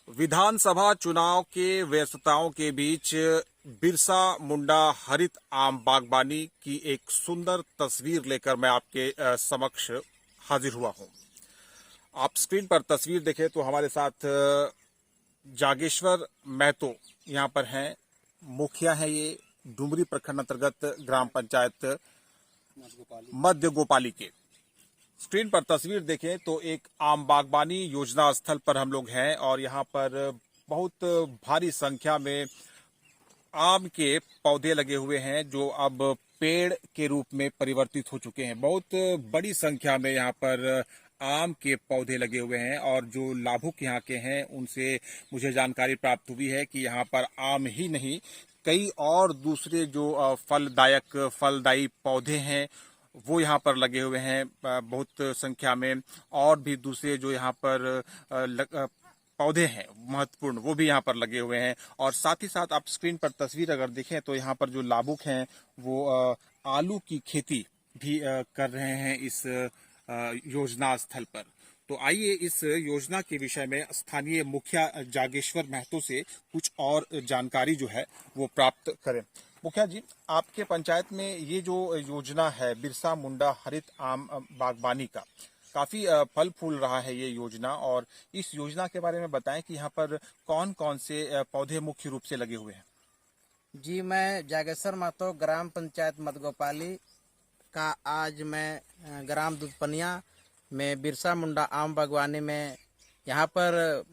विधानसभा चुनाव के व्यस्तताओं के बीच बिरसा मुंडा हरित आम बागवानी की एक सुंदर तस्वीर लेकर मैं आपके समक्ष हाजिर हुआ हूं। आप स्क्रीन पर तस्वीर देखें तो हमारे साथ जागेश्वर महतो यहां पर हैं। मुखिया है ये डुमरी प्रखंड अंतर्गत ग्राम पंचायत मध्य गोपाली के। स्क्रीन पर तस्वीर देखें तो एक आम बागवानी योजना स्थल पर हम लोग हैं और यहाँ पर बहुत भारी संख्या में आम के पौधे लगे हुए हैं जो अब पेड़ के रूप में परिवर्तित हो चुके हैं। बहुत बड़ी संख्या में यहाँ पर आम के पौधे लगे हुए हैं और जो लाभुक यहाँ के हैं उनसे मुझे जानकारी प्राप्त हुई है कि यहाँ पर आम ही नहीं कई और दूसरे जो फलदायी पौधे हैं वो यहाँ पर लगे हुए हैं बहुत संख्या में। और भी दूसरे जो यहाँ पर पौधे हैं महत्वपूर्ण वो भी यहाँ पर लगे हुए हैं। और साथ ही साथ आप स्क्रीन पर तस्वीर अगर देखें तो यहाँ पर जो लाभुक हैं वो आलू की खेती भी कर रहे हैं इस योजना स्थल पर। तो आइए इस योजना के विषय में स्थानीय मुखिया जागेश्वर महतो से कुछ और जानकारी जो है वो प्राप्त करें। मुखिया जी, आपके पंचायत में ये जो योजना है बिरसा मुंडा हरित आम बागवानी का काफी फल फूल रहा है ये योजना, और इस योजना के बारे में बताएं कि यहाँ पर कौन कौन से पौधे मुख्य रूप से लगे हुए हैं। जी, मैं जागेश्वर महतो ग्राम पंचायत मधगोपाली का आज मैं ग्राम दुधपनिया में बिरसा मुंडा आम बागवानी में यहाँ पर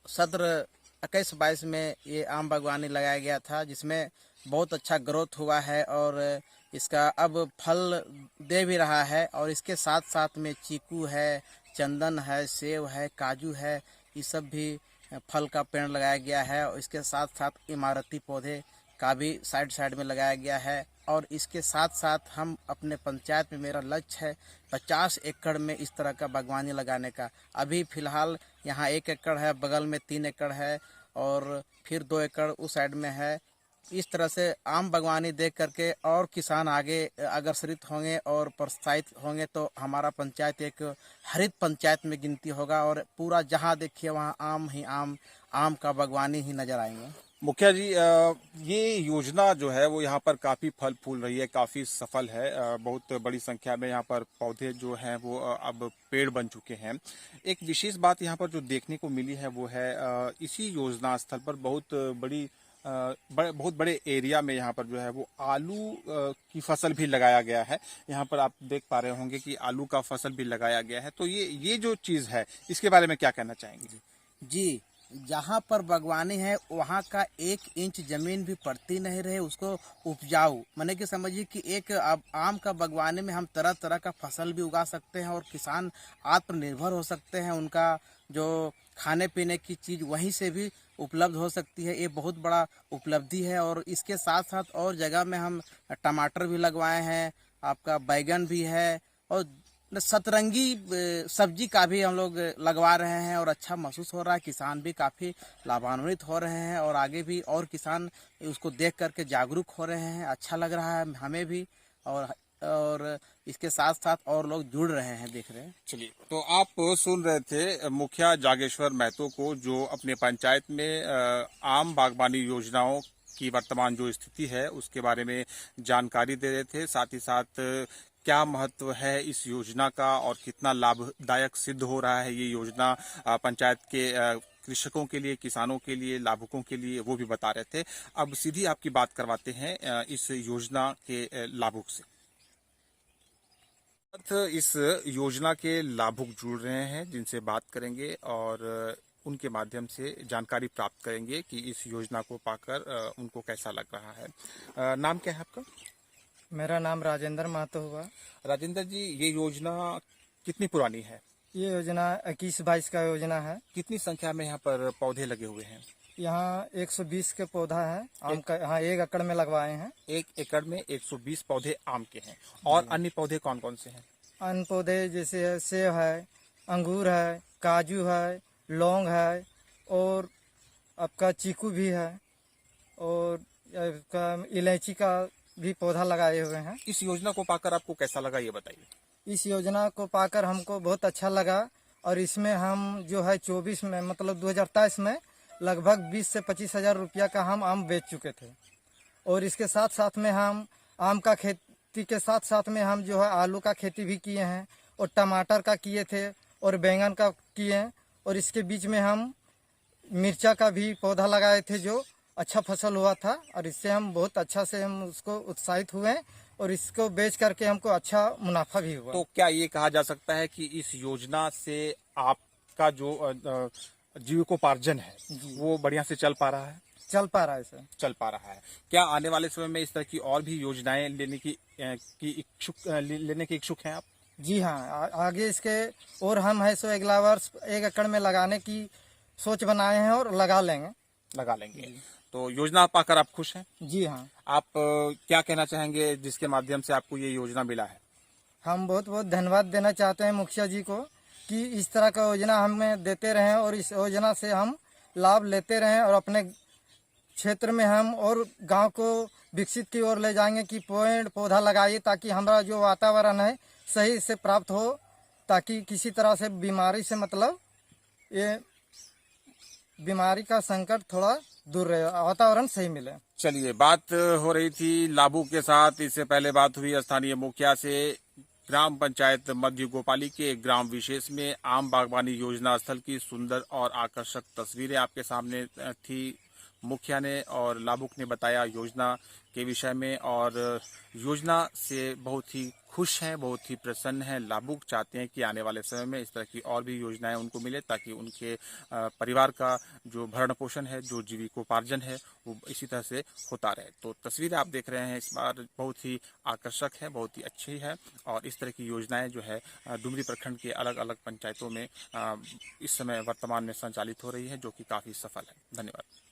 सत्र 21-22 में ये आम बागवानी लगाया गया था, जिसमें बहुत अच्छा ग्रोथ हुआ है और इसका अब फल दे भी रहा है। और इसके साथ साथ में चीकू है, चंदन है, सेब है, काजू है, ये सब भी फल का पेड़ लगाया गया है। और इसके साथ साथ इमारती पौधे का भी साइड में लगाया गया है। और इसके साथ साथ हम अपने पंचायत में, मेरा लक्ष्य है 50 एकड़ में इस तरह का बागवानी लगाने का। अभी फिलहाल यहाँ 1 एकड़ है, बगल में 3 एकड़ है और फिर 2 एकड़ उस साइड में है। इस तरह से आम बागवानी देख करके और किसान आगे अग्रसरित होंगे और प्रोत्साहित होंगे तो हमारा पंचायत एक हरित पंचायत में गिनती होगा और पूरा जहाँ देखिए वहाँ आम ही आम का बागवानी ही नजर आएंगे। मुखिया जी, ये योजना जो है वो यहाँ पर काफी फल फूल रही है, काफी सफल है। बहुत बड़ी संख्या में यहाँ पर पौधे जो हैं वो अब पेड़ बन चुके हैं। एक विशेष बात यहाँ पर जो देखने को मिली है वो है इसी योजना स्थल पर बहुत बड़े एरिया में यहाँ पर जो है वो आलू की फसल भी लगाया गया है। यहाँ पर आप देख पा रहे होंगे कि आलू का फसल भी लगाया गया है। तो ये जो चीज है इसके बारे में क्या कहना चाहेंगे? जी, जहाँ पर बागवानी है वहाँ का 1 इंच जमीन भी पड़ती नहीं रहे उसको उपजाऊ, माने कि समझिए कि एक आम का बागवानी में हम तरह तरह का फसल भी उगा सकते हैं और किसान आत्मनिर्भर हो सकते हैं। उनका जो खाने पीने की चीज़ वहीं से भी उपलब्ध हो सकती है। ये बहुत बड़ा उपलब्धि है। और इसके साथ साथ और जगह में हम टमाटर भी लगवाए हैं, आपका बैगन भी है और सतरंगी सब्जी का भी हम लोग लगवा रहे हैं और अच्छा महसूस हो रहा है। किसान भी काफ़ी लाभान्वित हो रहे हैं और आगे भी और किसान उसको देख करके जागरूक हो रहे हैं। अच्छा लग रहा है हमें भी और इसके साथ साथ और लोग जुड़ रहे हैं, देख रहे हैं। चलिए, तो आप सुन रहे थे मुखिया जागेश्वर महतो को जो अपने पंचायत में आम बागवानी योजनाओं की वर्तमान जो स्थिति है उसके बारे में जानकारी दे रहे थे। साथ ही साथ क्या महत्व है इस योजना का और कितना लाभदायक सिद्ध हो रहा है ये योजना पंचायत के कृषकों के लिए, किसानों के लिए, लाभुकों के लिए, वो भी बता रहे थे। अब सीधी आपकी बात करवाते हैं इस योजना के लाभुक से। इस योजना के लाभुक जुड़ रहे हैं जिनसे बात करेंगे और उनके माध्यम से जानकारी प्राप्त करेंगे कि इस योजना को पाकर उनको कैसा लग रहा है। नाम क्या है आपका? मेरा नाम राजेंद्र महतो हुआ। राजेंद्र जी, ये योजना कितनी पुरानी है? ये योजना 21-22 का योजना है। कितनी संख्या में यहाँ पर पौधे लगे हुए हैं? यहाँ 120 के पौधा है आम का। यहाँ 1 एकड़ में लगवाए हैं। 1 एकड़ में 120 पौधे आम के हैं। और अन्य पौधे कौन कौन से हैं? अन्य पौधे जैसे सेब है, अंगूर है, काजू है, लौंग है और आपका चीकू भी है और आपका इलायची का भी पौधा लगाए हुए हैं। इस योजना को पाकर आपको कैसा लगा ये बताइए। इस योजना को पाकर हमको बहुत अच्छा लगा और इसमें हम जो है 24 में मतलब 2023 में लगभग 20 से 25 हज़ार रुपया का हम आम बेच चुके थे। और इसके साथ साथ में हम आम का खेती के साथ साथ में हम जो है आलू का खेती भी किए हैं और टमाटर का किए थे और बैंगन का किए हैं। और इसके बीच में हम मिर्चा का भी पौधा लगाए थे जो अच्छा फसल हुआ था और इससे हम बहुत अच्छा से हम उसको उत्साहित हुए और इसको बेच करके हमको अच्छा मुनाफा भी हुआ। तो क्या ये कहा जा सकता है कि इस योजना से आपका जो जीविकोपार्जन है वो बढ़िया से चल पा रहा है? चल पा रहा है सर। चल पा रहा है। क्या आने वाले समय में इस तरह की और भी योजनाएं लेने की इच्छुक हैं आप? जी हाँ, आगे इसके और हम है सो अगला वर्ष 1 एकड़ में लगाने की सोच बनाए हैं और लगा लेंगे। तो योजना पाकर आप खुश हैं? जी हाँ। आप क्या कहना चाहेंगे जिसके माध्यम से आपको ये योजना मिला है? हम बहुत बहुत धन्यवाद देना चाहते हैं मुखिया जी को कि इस तरह का योजना हमें देते रहें और इस योजना से हम लाभ लेते रहें और अपने क्षेत्र में हम और गांव को विकसित की ओर ले जाएंगे कि पेड़ पौधा लगाइए ताकि हमारा जो वातावरण है सही से प्राप्त हो, ताकि किसी तरह से बीमारी से मतलब ये बीमारी का संकट थोड़ा दूर रहे, वातावरण सही मिले। चलिए, बात हो रही थी लाभू के साथ। इससे पहले बात हुई स्थानीय मुखिया से। ग्राम पंचायत मध्य गोपाली के एक ग्राम विशेष में आम बागवानी योजना स्थल की सुंदर और आकर्षक तस्वीरें आपके सामने थी। मुखिया ने और लाभुक ने बताया योजना के विषय में और योजना से बहुत ही खुश हैं, बहुत ही प्रसन्न हैं। लाभुक चाहते हैं कि आने वाले समय में इस तरह की और भी योजनाएं उनको मिले ताकि उनके परिवार का जो भरण पोषण है, जो जीविकोपार्जन है, वो इसी तरह से होता रहे। तो तस्वीरें आप देख रहे हैं इस बार बहुत ही आकर्षक है, बहुत ही अच्छी है और इस तरह की योजनाएं जो है डुमरी प्रखंड के अलग अलग पंचायतों में इस समय वर्तमान में संचालित हो रही है, जो कि काफी सफल है। धन्यवाद।